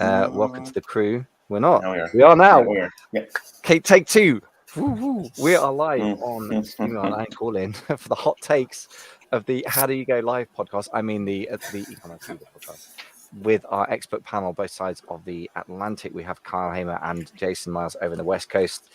Welcome to the crew. We're not. No, we are. We are now. Yeah, we are. Yep. Okay, take two. Woo-hoo. We are live on Mm. StreamYard and call in for the hot takes of the How Do You Go Live podcast. I mean the e-commerce leader podcast with our expert panel, both sides of the Atlantic. We have Kyle Hamer and Jason Miles over on the West Coast.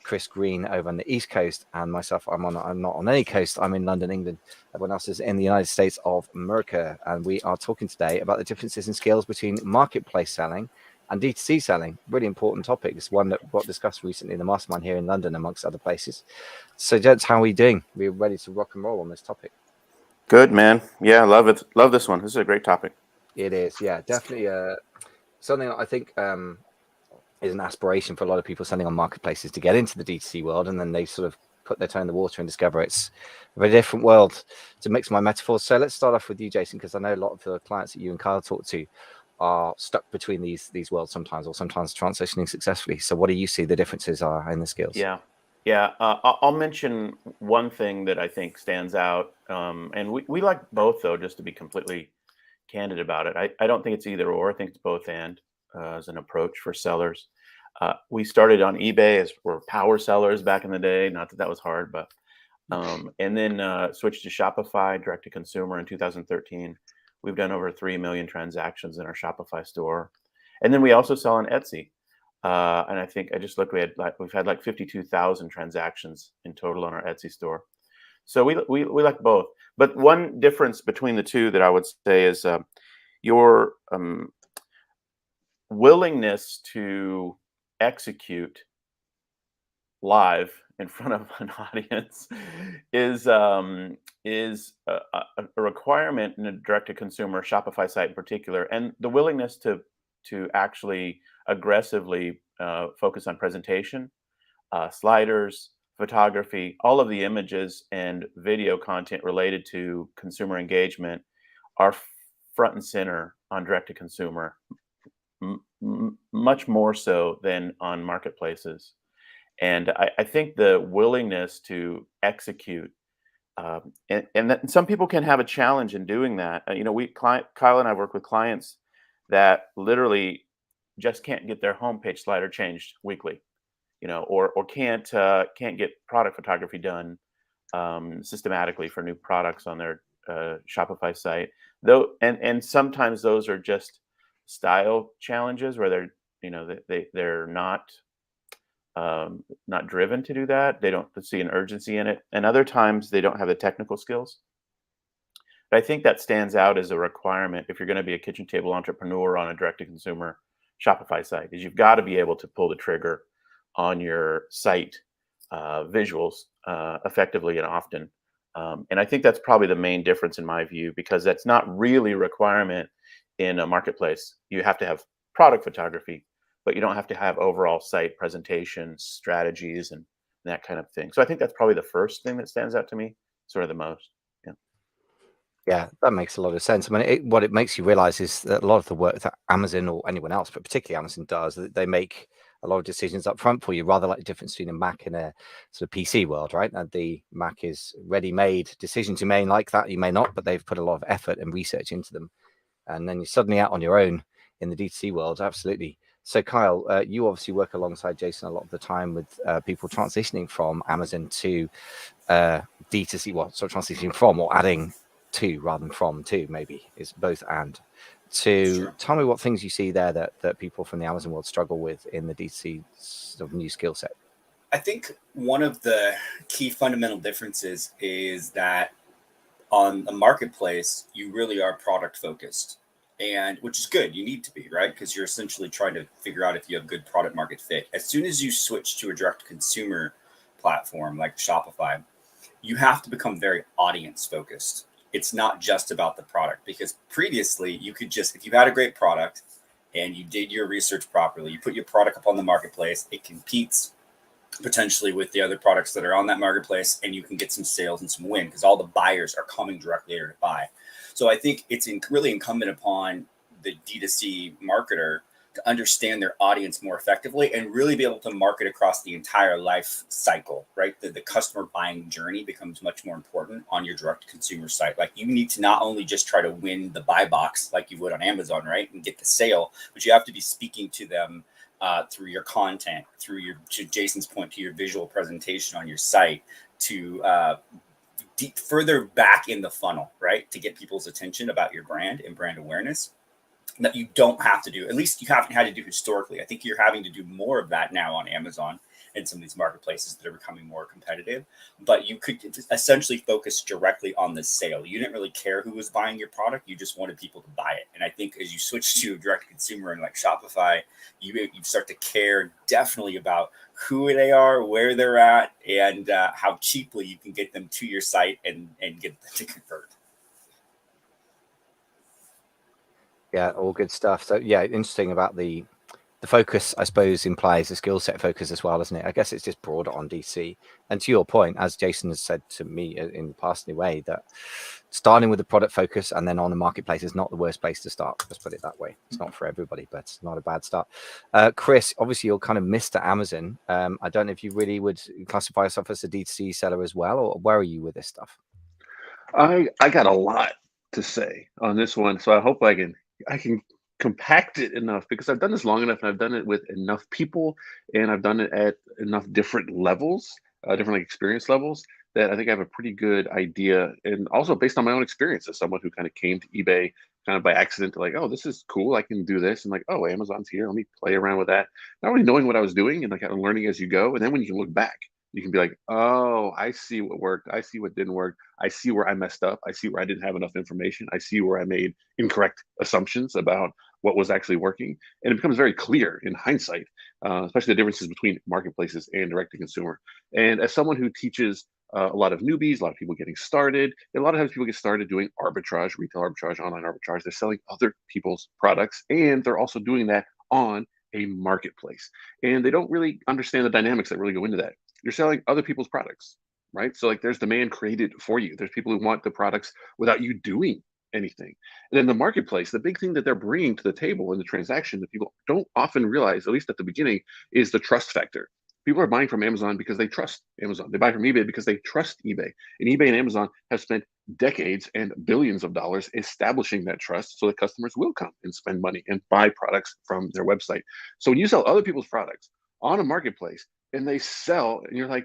Chris Green over on the East Coast, and myself, I'm not on any coast. I'm in London, England. Everyone else is in the United States of America, and we are talking today about the differences in skills between marketplace selling and DTC selling. Really important topic. It's one that got discussed recently in the mastermind here in London, amongst other places. So, gents, how are we doing? We're ready to rock and roll on this topic. Good, man. Yeah, I love it. Love this one. This is a great topic. It is, yeah, definitely something that I think is an aspiration for a lot of people selling on marketplaces to get into the DTC world, and then they sort of put their toe in the water and discover it's a very different world. To mix my metaphors, so let's start off with you, Jason, because I know a lot of the clients that you and Kyle talk to are stuck between these worlds sometimes, or sometimes transitioning successfully. So what do you see the differences are in the skills? Yeah. I'll mention one thing that I think stands out, and we like both, though, just to be completely candid about it. I don't think it's either or. I think it's both and as an approach for sellers. We started on eBay as we're power sellers back in the day. Not that was hard, but and then switched to Shopify direct to consumer in 2013. We've done over 3 million transactions in our Shopify store, and then we also sell on Etsy. And I think I just looked. We've had like 52,000 transactions in total on our Etsy store. So we like both. But one difference between the two that I would say is your willingness to execute live in front of an audience is a requirement in a direct-to-consumer Shopify site in particular, and the willingness to actually aggressively focus on presentation, sliders, photography, all of the images and video content related to consumer engagement are front and center on direct-to-consumer, much more so than on marketplaces. And I think the willingness to execute, and that some people can have a challenge in doing that. Kyle and I work with clients that literally just can't get their homepage slider changed weekly, or can't get product photography done systematically for new products on their Shopify site. Though, and sometimes those are just style challenges where they're not driven to do that. They don't see an urgency in it, and other times they don't have the technical skills. But I think that stands out as a requirement if you're going to be a kitchen table entrepreneur on a direct-to-consumer Shopify site, is you've got to be able to pull the trigger on your site visuals effectively and often. And I think that's probably the main difference in my view, because that's not really a requirement in a marketplace. You have to have product photography, but you don't have to have overall site presentation strategies and that kind of thing. So I think that's probably the first thing that stands out to me, sort of the most. Yeah, that makes a lot of sense. I mean, what it makes you realize is that a lot of the work that Amazon or anyone else, but particularly Amazon does, they make a lot of decisions up front for you, rather like the difference between a Mac and a sort of PC world, right? And the Mac is ready-made decisions. You may like that, you may not, but they've put a lot of effort and research into them. And then you're suddenly out on your own in the DTC world. Absolutely. So Kyle, you obviously work alongside Jason a lot of the time with people transitioning from Amazon to DTC, transitioning from or adding to rather than from to, maybe is both and. Sure. Tell me what things you see there that people from the Amazon world struggle with in the DTC sort of new skill set. I think one of the key fundamental differences is that on a marketplace, you really are product focused, and which is good. You need to be, right? Because you're essentially trying to figure out if you have good product market fit. As soon as you switch to a direct consumer platform like Shopify, you have to become very audience focused. It's not just about the product, because previously you could just, if you had a great product and you did your research properly, you put your product up on the marketplace, it competes potentially with the other products that are on that marketplace, and you can get some sales and some win because all the buyers are coming directly there to buy. So I think it's really incumbent upon the D2C marketer to understand their audience more effectively and really be able to market across the entire life cycle, right? The customer buying journey becomes much more important on your direct consumer site. Like you need to not only just try to win the buy box like you would on Amazon, right? And get the sale, but you have to be speaking to them through your content, through your, to Jason's point, to your visual presentation on your site, to further back in the funnel, right? To get people's attention about your brand and brand awareness. That you don't have to do, at least you haven't had to do historically. I think you're having to do more of that now on Amazon and some of these marketplaces that are becoming more competitive. But you could essentially focus directly on the sale. You didn't really care who was buying your product. You just wanted people to buy it. And I think as you switch to direct consumer and like Shopify, you start to care definitely about who they are, where they're at, and how cheaply you can get them to your site and get them to convert. Yeah, all good stuff. So yeah, interesting about the focus, I suppose, implies a skill set focus as well, isn't it? I guess it's just broader on DC. And to your point, as Jason has said to me in the past in a way, that starting with the product focus and then on the marketplace is not the worst place to start. Let's put it that way. It's not for everybody, but it's not a bad start. Chris, obviously you're kind of Mr. Amazon. I don't know if you really would classify yourself as a DTC seller as well, or where are you with this stuff? I got a lot to say on this one, so I hope I can compact it enough, because I've done this long enough and I've done it with enough people and I've done it at enough different levels, different like experience levels, that I think I have a pretty good idea. And also based on my own experience as someone who kind of came to eBay kind of by accident to like, oh, this is cool, I can do this. And like, oh, Amazon's here, let me play around with that. Not really knowing what I was doing and like kind of learning as you go. And then when you can look back, you can be like, oh, I see what worked. I see what didn't work. I see where I messed up. I see where I didn't have enough information. I see where I made incorrect assumptions about what was actually working. And it becomes very clear in hindsight, especially the differences between marketplaces and direct to consumer. And as someone who teaches a lot of newbies, a lot of people getting started, a lot of times people get started doing arbitrage, retail arbitrage, online arbitrage. They're selling other people's products, and they're also doing that on a marketplace. And they don't really understand the dynamics that really go into that. You're selling other people's products, right? So like there's demand created for you. There's people who want the products without you doing anything. And then the marketplace, the big thing that they're bringing to the table in the transaction that people don't often realize, at least at the beginning, is the trust factor. People are buying from Amazon because they trust Amazon. They buy from eBay because they trust eBay. And eBay and Amazon have spent decades and billions of dollars establishing that trust so that customers will come and spend money and buy products from their website. So when you sell other people's products on a marketplace and they sell, and you're like,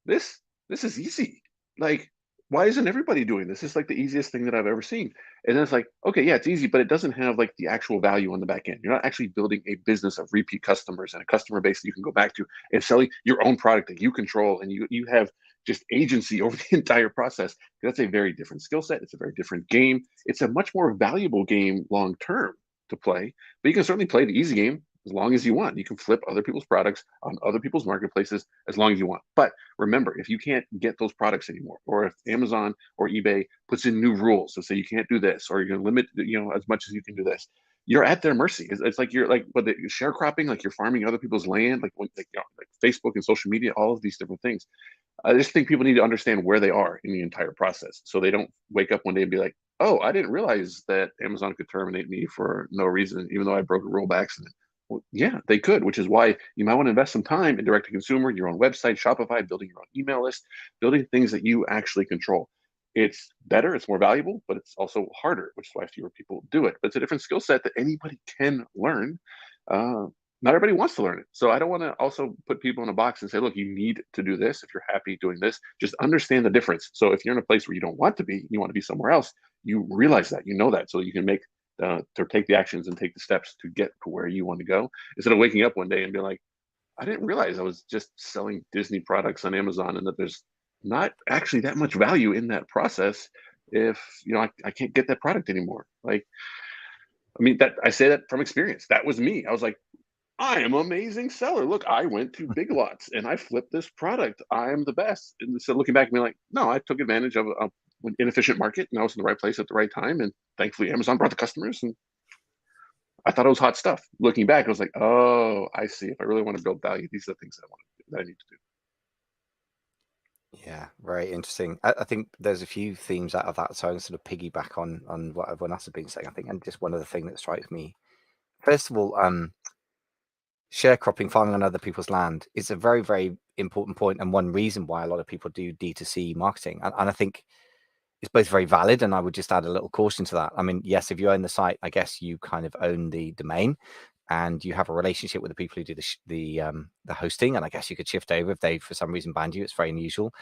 this is easy. Like, why isn't everybody doing this? It's like the easiest thing that I've ever seen. And then it's like, okay, yeah, it's easy, but it doesn't have like the actual value on the back end. You're not actually building a business of repeat customers and a customer base that you can go back to and selling your own product that you control, and you have just agency over the entire process. That's a very different skill set. It's a very different game. It's a much more valuable game long term to play, but you can certainly play the easy game as long as you want. You can flip other people's products on other people's marketplaces as long as you want. But remember, if you can't get those products anymore, or if Amazon or eBay puts in new rules, so say you can't do this, or you're going to limit, as much as you can do this, you're at their mercy. It's like you're like, but the sharecropping, like you're farming other people's land, like Facebook and social media, all of these different things. I just think people need to understand where they are in the entire process, so they don't wake up one day and be like, oh, I didn't realize that Amazon could terminate me for no reason, even though I broke a rule by accident. Well, yeah, they could, which is why you might want to invest some time in direct to consumer, your own website, Shopify, building your own email list, building things that you actually control. It's better, it's more valuable, but it's also harder, which is why fewer people do it. But it's a different skill set that anybody can learn. Not everybody wants to learn it. So I don't want to also put people in a box and say, look, you need to do this. If you're happy doing this, just understand the difference. So if you're in a place where you don't want to be, you want to be somewhere else, you realize that, you know that, so you can make to take the actions and take the steps to get to where you want to go, instead of waking up one day and be like, I didn't realize I was just selling Disney products on Amazon and that there's not actually that much value in that process if I can't get that product anymore. Like, I mean, that I say that from experience. That was me. I was like, I am an amazing seller. Look, I went to Big Lots and I flipped this product. I am the best. And so looking back and being like, no, I took advantage of an inefficient market and I was in the right place at the right time. And thankfully, Amazon brought the customers and I thought it was hot stuff. Looking back, I was like, oh, I see. If I really want to build value, these are the things that I need to do. Yeah, very interesting. I think there's a few themes out of that, so I'm sort of piggyback on what everyone else has been saying, I think. And just one other thing that strikes me, first of all, sharecropping, farming on other people's land, is a very, very important point, and one reason why a lot of people do D2C marketing. And I think it's both very valid, and I would just add a little caution to that. I mean, yes, if you own the site, I guess you kind of own the domain, and you have a relationship with the people who do the hosting, and I guess you could shift over if they for some reason banned you. It's very unusual.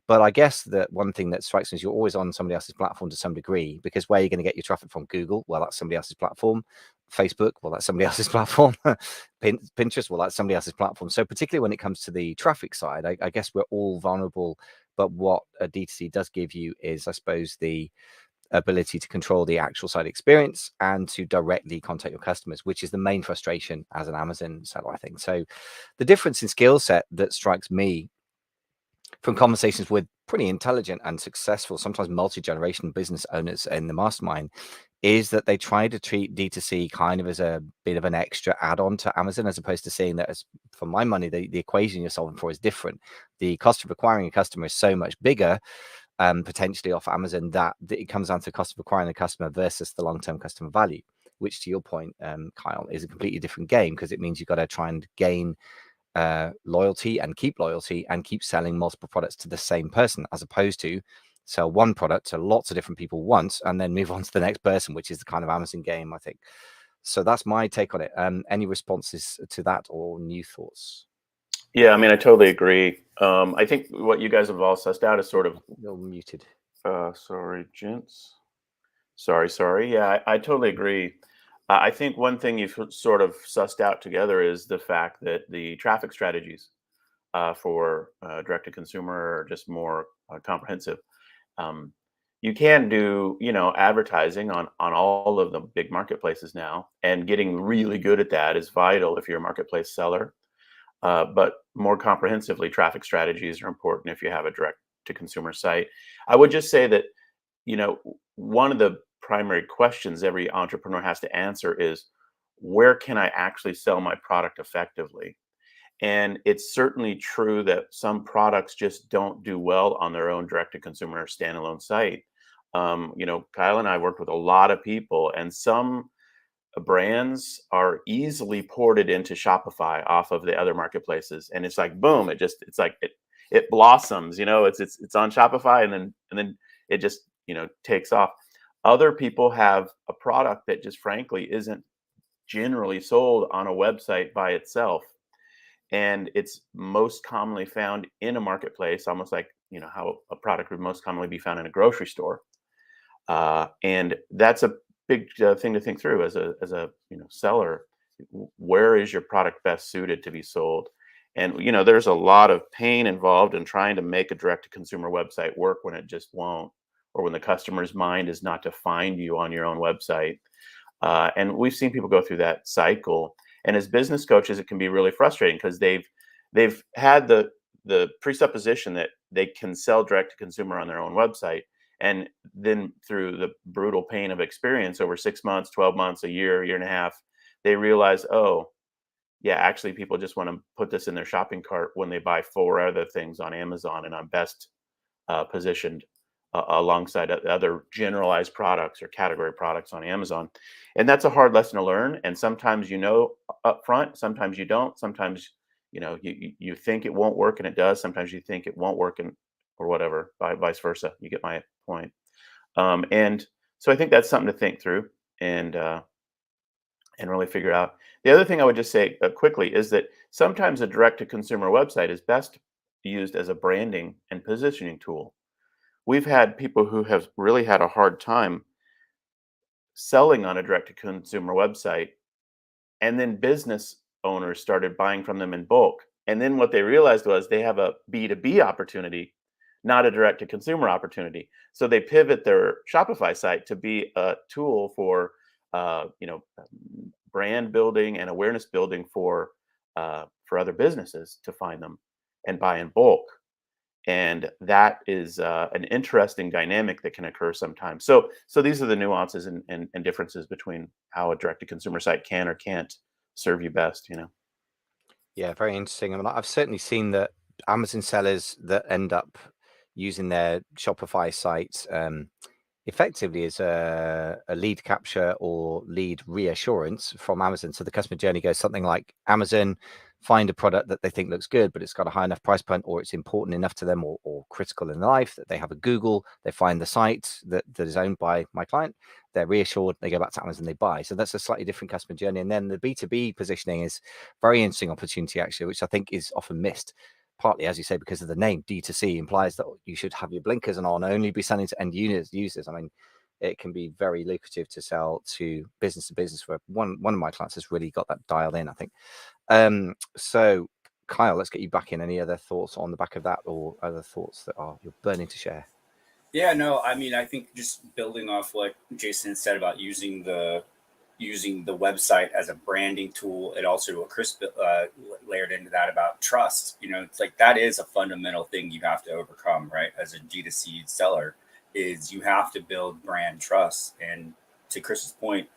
But I guess that one thing that strikes me is you're always on somebody else's platform to some degree, because where are you going to get your traffic from? Google? Well, that's somebody else's platform. Facebook? Well, that's somebody else's platform. Pinterest? Well, that's somebody else's platform. So particularly when it comes to the traffic side, I guess we're all vulnerable. But what a D2C does give you is, I suppose, the ability to control the actual site experience and to directly contact your customers, which is the main frustration as an Amazon seller, I think. So the difference in skill set that strikes me from conversations with pretty intelligent and successful, sometimes multi-generation business owners in the mastermind, is that they try to treat D2C kind of as a bit of an extra add-on to Amazon, as opposed to seeing that as, for my money, the equation you're solving for is different. The cost of acquiring a customer is so much bigger, potentially off Amazon, that it comes down to the cost of acquiring a customer versus the long-term customer value, which, to your point, Kyle, is a completely different game, because it means you've got to try and gain loyalty and keep selling multiple products to the same person, as opposed to sell one product to lots of different people once and then move on to the next person, which is the kind of Amazon game, I think. So that's my take on it. Any responses to that or new thoughts? Yeah, I mean, I totally agree. I think what you guys have all sussed out is sort of You're muted. sorry, gents. Sorry. Yeah, I totally agree. I think one thing you've sort of sussed out together is the fact that the traffic strategies for direct to consumer are just more comprehensive. Um, you can do, advertising on all of the big marketplaces now, and getting really good at that is vital if you're a marketplace seller. But more comprehensively, traffic strategies are important if you have a direct to consumer site. I would just say that, one of the primary questions every entrepreneur has to answer is, where can I actually sell my product effectively? And it's certainly true that some products just don't do well on their own direct to consumer standalone site. Kyle and I worked with a lot of people, and some brands are easily ported into Shopify off of the other marketplaces, and it's like boom, it blossoms. It's on Shopify, and then it just takes off. Other people have a product that just frankly isn't generally sold on a website by itself, and it's most commonly found in a marketplace, almost like how a product would most commonly be found in a grocery store. And that's a big thing to think through as a seller. Where is your product best suited to be sold? And there's a lot of pain involved in trying to make a direct to consumer website work when it just won't, or when the customer's mind is not to find you on your own website. And we've seen people go through that cycle. And as business coaches, it can be really frustrating, because they've had the presupposition that they can sell direct to consumer on their own website. And then through the brutal pain of experience over 6 months, 12 months, a year and a half, they realize, oh, yeah, actually people just want to put this in their shopping cart when they buy 4 other things on Amazon, and I'm best positioned alongside other generalized products or category products on Amazon. And that's a hard lesson to learn. And sometimes up front, sometimes you don't. Sometimes you think it won't work and it does. Sometimes you think it won't work, and or whatever, vice versa. You get my point. And so I think that's something to think through and really figure out. The other thing I would just say quickly is that sometimes a direct to consumer website is best used as a branding and positioning tool. We've had people who have really had a hard time selling on a direct to consumer website, and then business owners started buying from them in bulk. And then what they realized was they have a B2B opportunity, not a direct to consumer opportunity. So they pivot their Shopify site to be a tool for brand building and awareness building for other businesses to find them and buy in bulk. And that is an interesting dynamic that can occur sometimes. So these are the nuances and differences between how a direct to consumer site can or can't serve you best. Yeah, very interesting. I mean, I've certainly seen that Amazon sellers that end up using their Shopify site effectively is a lead capture or lead reassurance from Amazon. So the customer journey goes something like Amazon find a product that they think looks good, but it's got a high enough price point, or it's important enough to them, or critical in life, that they have a Google, they find the site that is owned by my client, they're reassured, they go back to Amazon, they buy. So that's a slightly different customer journey. And then the B2B positioning is very interesting opportunity, actually, which I think is often missed. Partly, as you say, because of the name. D2C implies that you should have your blinkers on, only be selling to end users. I mean, it can be very lucrative to sell to business, where one of my clients has really got that dialed in, I think. So Kyle, let's get you back in. Any other thoughts on the back of that, or other thoughts that you're burning to share? Yeah, no, I mean, I think just building off what Jason said about using the website as a branding tool, and also what Chris layered into that about trust. It's like that is a fundamental thing you have to overcome, right? As a D2C seller, is you have to build brand trust. And to Chris's point,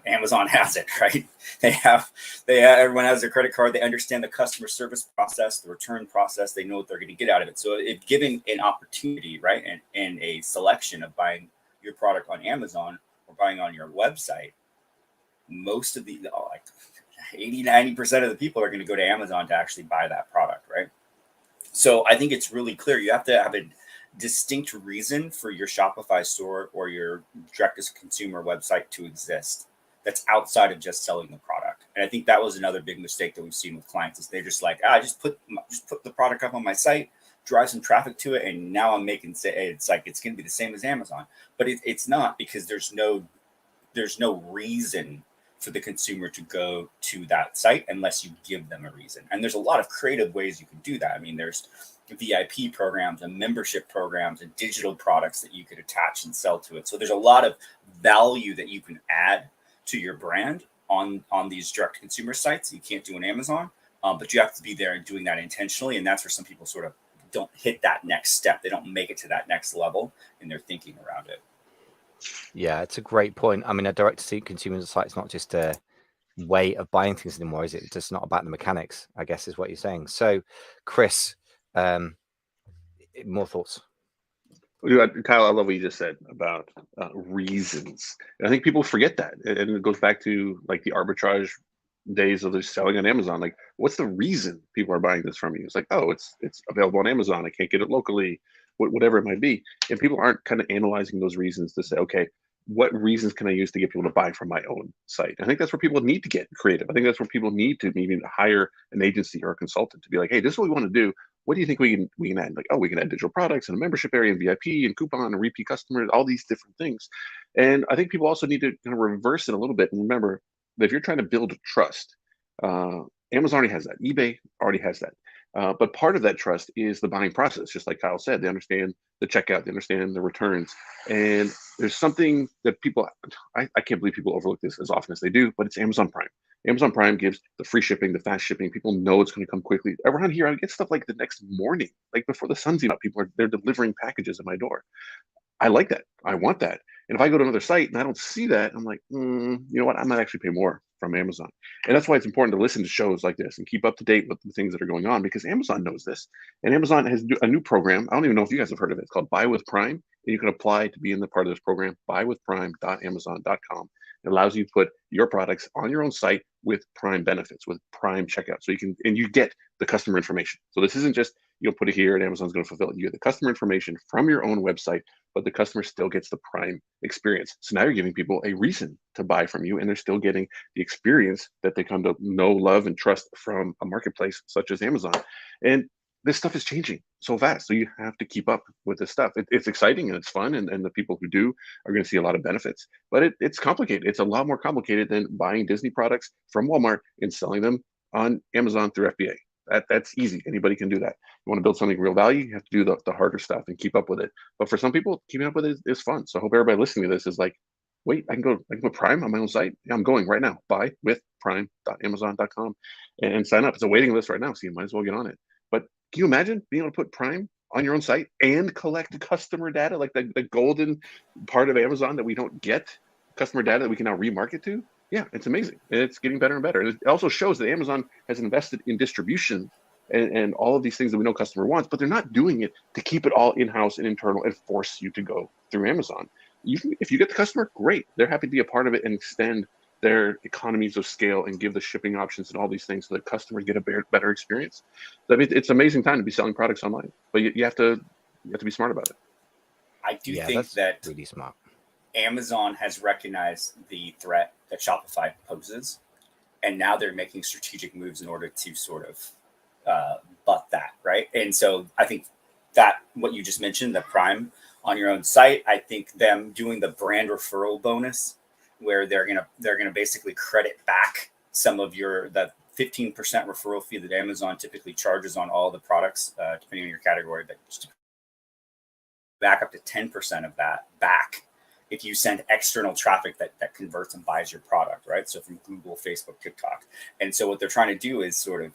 Amazon has it, right? They have everyone has their credit card. They understand the customer service process, the return process. They know what they're going to get out of it. So if given an opportunity, right, and a selection of buying your product on Amazon or buying on your website, most of the like 80-90% of the people are going to go to Amazon to actually buy that product, right? So I think it's really clear. You have to have a distinct reason for your Shopify store or your direct-to-consumer website to exist that's outside of just selling the product. And I think that was another big mistake that we've seen with clients, is they're just like, just put the product up on my site, drive some traffic to it, and now I'm making it's like it's going to be the same as Amazon. But it's not, because there's no reason for the consumer to go to that site unless you give them a reason. And there's a lot of creative ways you can do that. I mean, there's VIP programs and membership programs and digital products that you could attach and sell to it. So there's a lot of value that you can add to your brand on these direct consumer sites that you can't do on Amazon. But you have to be there and doing that intentionally. And that's where some people sort of don't hit that next step. They don't make it to that next level in their thinking around it. Yeah, it's a great point. I mean, a direct-to-consumer site is not just a way of buying things anymore, is it? It's just not about the mechanics, I guess, is what you're saying. So, Chris, more thoughts? Kyle, I love what you just said about reasons. And I think people forget that, and it goes back to like the arbitrage days of the selling on Amazon. Like, what's the reason people are buying this from you? It's like, oh, it's available on Amazon. I can't get it locally, whatever it might be. And people aren't kind of analyzing those reasons to say, okay, what reasons can I use to get people to buy from my own site? I think that's where people need to get creative. I think that's where people need to maybe hire an agency or a consultant to be like, hey, this is what we want to do. What do you think we can add? Like, oh, we can add digital products and a membership area and VIP and coupon and repeat customers, all these different things. And I think people also need to kind of reverse it a little bit and remember that if you're trying to build trust, Amazon already has that. eBay already has that. But part of that trust is the buying process. Just like Kyle said, they understand the checkout, they understand the returns. And there's something that people, I can't believe people overlook this as often as they do, but it's Amazon Prime. Amazon Prime gives the free shipping, the fast shipping. People know it's going to come quickly. Around here, I get stuff like the next morning, like before the sun's even up. They're delivering packages at my door. I like that. I want that. And if I go to another site and I don't see that, I'm like, you know what? I might actually pay more from Amazon. And that's why it's important to listen to shows like this and keep up to date with the things that are going on, because Amazon knows this. And Amazon has a new program. I don't even know if you guys have heard of it. It's called Buy with Prime. And you can apply to be in the part of this program, buywithprime.amazon.com. It allows you to put your products on your own site with Prime benefits, with Prime checkout. So you get the customer information. So this isn't just, put it here and Amazon's going to fulfill it. You get the customer information from your own website, but the customer still gets the Prime experience. So now you're giving people a reason to buy from you, and they're still getting the experience that they come to know, love, and trust from a marketplace such as Amazon. And this stuff is changing so fast. So you have to keep up with this stuff. It's exciting and it's fun. And the people who do are going to see a lot of benefits, but it's complicated. It's a lot more complicated than buying Disney products from Walmart and selling them on Amazon through FBA. That's easy. Anybody can do that. You want to build something real value, you have to do the harder stuff and keep up with it. But for some people, keeping up with it is fun. So I hope everybody listening to this is like, wait, I can put Prime on my own site. Yeah, I'm going right now. Buywithprime.amazon.com and sign up. It's a waiting list right now, so you might as well get on it. But can you imagine being able to put Prime on your own site and collect customer data, like the golden part of Amazon that we don't get, customer data that we can now remarket to? Yeah, it's amazing. And it's getting better and better. And it also shows that Amazon has invested in distribution and all of these things that we know customer wants, but they're not doing it to keep it all in-house and internal and force you to go through Amazon. if you get the customer, great. They're happy to be a part of it and extend their economies of scale and give the shipping options and all these things so that customers get a better experience. So, I mean, it's an amazing time to be selling products online, but you have to be smart about it. I do Yeah, think that's that really smart. Amazon has recognized the threat that Shopify poses, and now they're making strategic moves in order to sort of butt that, right? And so I think that what you just mentioned, the Prime on your own site, I think them doing the brand referral bonus, where they're gonna basically credit back some of the 15% referral fee that Amazon typically charges on all the products, depending on your category, but just back up to 10% of that back if you send external traffic that converts and buys your product, right? So from Google, Facebook, TikTok. And so what they're trying to do is sort of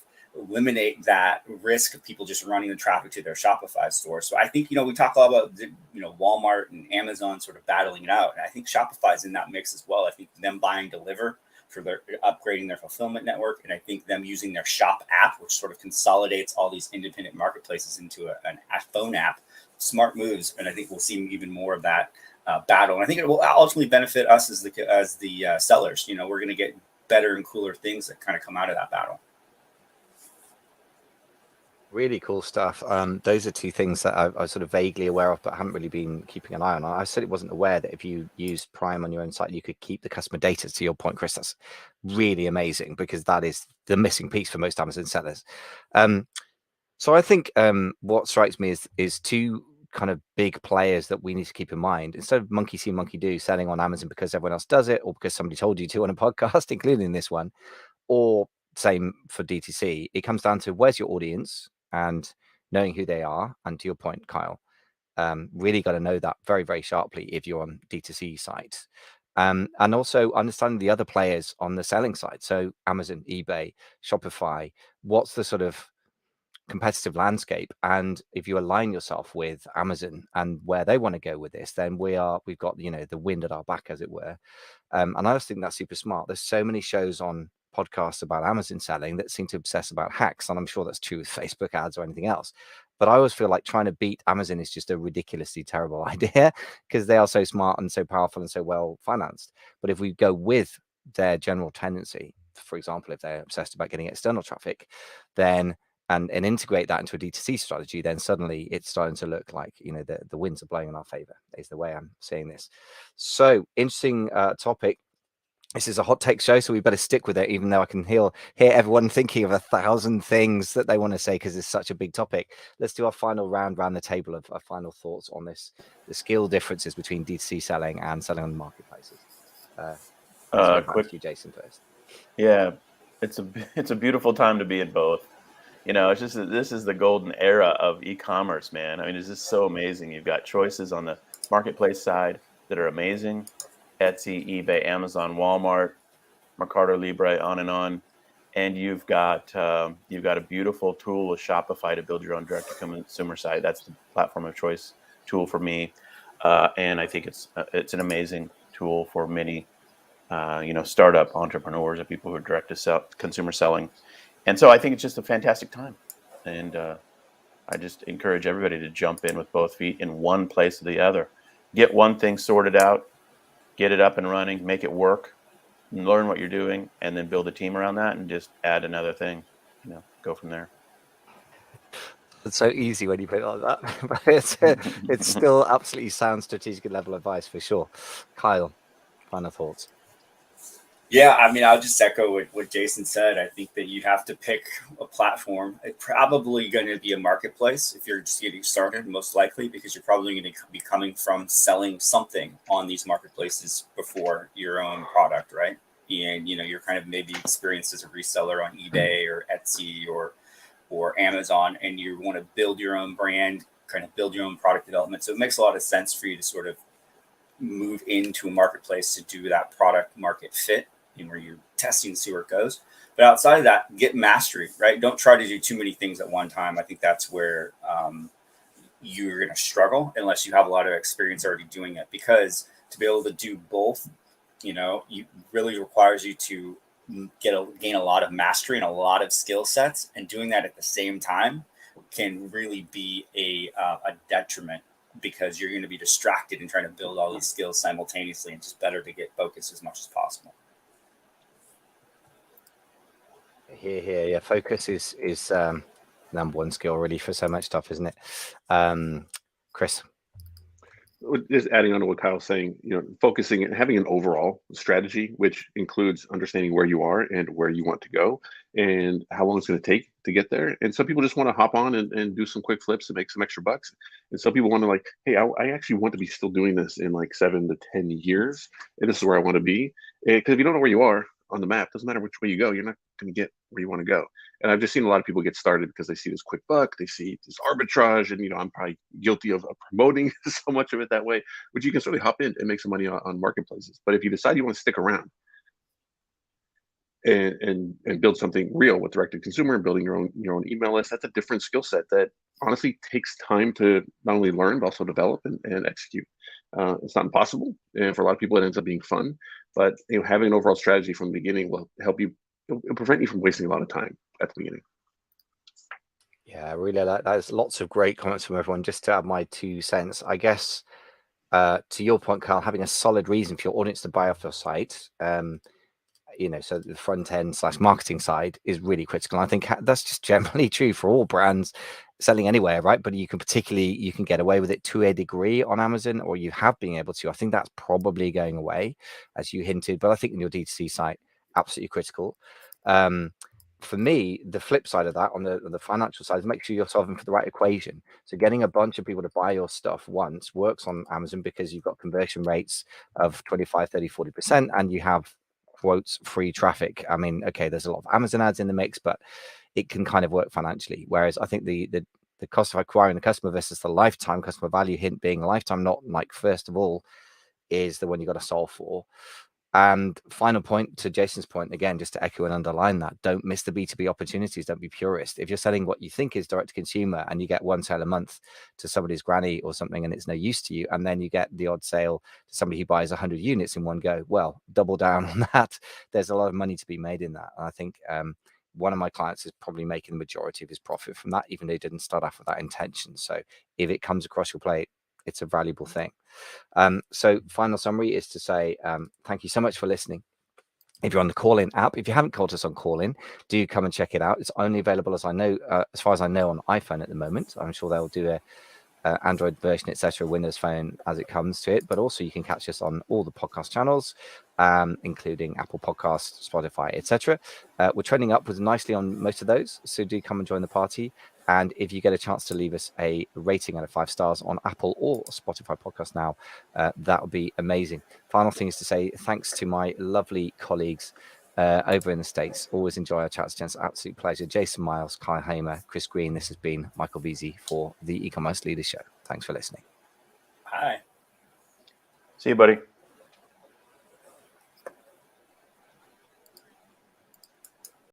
eliminate that risk of people just running the traffic to their Shopify store. So I think, we talk a lot about, Walmart and Amazon sort of battling it out. And I think Shopify is in that mix as well. I think them buying Deliver for their upgrading their fulfillment network. And I think them using their Shop app, which sort of consolidates all these independent marketplaces into a phone app, smart moves. And I think we'll see even more of that battle. And I think it will ultimately benefit us as the sellers. We're going to get better and cooler things that kind of come out of that battle. Really cool stuff. Those are two things that I was sort of vaguely aware of, but haven't really been keeping an eye on. I certainly wasn't aware that if you used Prime on your own site, you could keep the customer data. To your point, Chris, that's really amazing, because that is the missing piece for most Amazon sellers. So I think what strikes me is two kind of big players that we need to keep in mind. Instead of monkey see, monkey do, selling on Amazon because everyone else does it, or because somebody told you to on a podcast, including this one, or same for DTC, it comes down to where's your audience and knowing who they are. And to your point, Kyle, really got to know that very, very sharply if you're on DTC sites. And also understanding the other players on the selling side. So Amazon, eBay, Shopify, what's the sort of competitive landscape? And if you align yourself with Amazon and where they want to go with this, then we've got the wind at our back, as it were. And I just think that's super smart. There's so many shows on podcasts about Amazon selling that seem to obsess about hacks, and I'm sure that's true with Facebook ads or anything else. But I always feel like trying to beat Amazon is just a ridiculously terrible idea, because they are so smart and so powerful and so well financed. But if we go with their general tendency, for example, if they're obsessed about getting external traffic, then and integrate that into a DTC strategy, then suddenly it's starting to look like the winds are blowing in our favor, is the way I'm seeing this. So interesting topic. This is a hot take show, so we better stick with it, even though I can hear everyone thinking of 1,000 things that they want to say, because it's such a big topic. Let's do our final round around the table of our final thoughts on this, the skill differences between DTC selling and selling on the marketplaces. Quick to you, Jason, first. Yeah, it's a beautiful time to be in both. It's just that this is the golden era of e-commerce, man. I mean, it's just so amazing. You've got choices on the marketplace side that are amazing. Etsy, eBay, Amazon, Walmart, Mercado Libre, on. And you've got a beautiful tool with Shopify to build your own direct-to-consumer site. That's the platform of choice tool for me. And I think it's an amazing tool for many startup entrepreneurs and people who are direct-to-consumer selling. And so I think it's just a fantastic time. And I just encourage everybody to jump in with both feet in one place or the other. Get one thing sorted out, get it up and running, make it work, learn what you're doing, and then build a team around that and just add another thing, go from there. It's so easy when you put it like that, but it's still absolutely sound strategic level advice for sure. Kyle, final thoughts. Yeah, I mean, I'll just echo what Jason said. I think that you have to pick a platform. It's probably going to be a marketplace if you're just getting started, most likely, because you're probably going to be coming from selling something on these marketplaces before your own product, right? And, you're kind of maybe experienced as a reseller on eBay or Etsy or Amazon, and you want to build your own brand, kind of build your own product development. So it makes a lot of sense for you to sort of move into a marketplace to do that product market fit, where you're testing to see where it goes. But outside of that, get mastery, right? Don't try to do too many things at one time. I think that's where you're going to struggle unless you have a lot of experience already doing it, because to be able to do both, you really requires you to gain a lot of mastery and a lot of skill sets, and doing that at the same time can really be a detriment because you're going to be distracted and trying to build all these skills simultaneously, and it's just better to get focused as much as possible. Here. Yeah, focus is number one skill really for so much stuff, isn't it? Chris. Just adding on to what Kyle's saying, focusing and having an overall strategy, which includes understanding where you are and where you want to go and how long it's going to take to get there. And some people just want to hop on and do some quick flips and make some extra bucks. And some people want to like, hey, I actually want to be still doing this in like 7 to 10 years. And this is where I want to be. Because if you don't know where you are on the map, doesn't matter which way you go, you're not going to get where you want to go. And I've just seen a lot of people get started because they see this quick buck, they see this arbitrage, and I'm probably guilty of promoting so much of it that way, which you can certainly hop in and make some money on marketplaces. But if you decide you want to stick around and build something real with direct to consumer and building your own email list, that's a different skill set that honestly takes time to not only learn but also develop and execute. It's not impossible, and for a lot of people it ends up being fun, but having an overall strategy from the beginning will help you. It'll prevent you from wasting a lot of time at the beginning. Yeah, really, there's lots of great comments from everyone. Just to add my 2 cents, I guess, to your point, Carl, having a solid reason for your audience to buy off your site, so the front end / marketing side is really critical. And I think that's just generally true for all brands selling anywhere, right? But you can get away with it to a degree on Amazon, or you have been able to. I think that's probably going away, as you hinted. But I think in your D2C site, absolutely critical. For me, the flip side of that on the financial side is make sure you're solving for the right equation. So getting a bunch of people to buy your stuff once works on Amazon because you've got conversion rates of 25, 30, 40%, and you have quotes free traffic. I mean, okay, there's a lot of Amazon ads in the mix, but it can kind of work financially. Whereas I think the cost of acquiring the customer versus the lifetime customer value, hint being lifetime, not like first of all, is the one you got to solve for. And final point, to Jason's point, again, just to echo and underline that, don't miss the B2B opportunities. Don't be purist. If you're selling what you think is direct to consumer and you get one sale a month to somebody's granny or something and it's no use to you, and then you get the odd sale to somebody who buys 100 units in one go, well, double down on that. There's a lot of money to be made in that. And I think one of my clients is probably making the majority of his profit from that, even though he didn't start off with that intention. So if it comes across your plate, it's a valuable thing. So final summary is to say thank you so much for listening. If you're on the Call-In app, if you haven't called us on Call-In, do come and check it out. It's only available, as far as I know, on iPhone at the moment. I'm sure they'll do a Android version, etc., Windows Phone as it comes to it. But also you can catch us on all the podcast channels, including Apple Podcasts, Spotify, etc. We're trending upwards nicely on most of those, so do come and join the party. And if you get a chance to leave us a rating out of 5 stars on Apple or Spotify podcast now, that would be amazing. Final thing is to say thanks to my lovely colleagues over in the States. Always enjoy our chats, gents. Absolute pleasure. Jason Miles, Kai Hamer, Chris Green. This has been Michael Veazey for the E-Commerce Leaders Show. Thanks for listening. Bye. See you, buddy.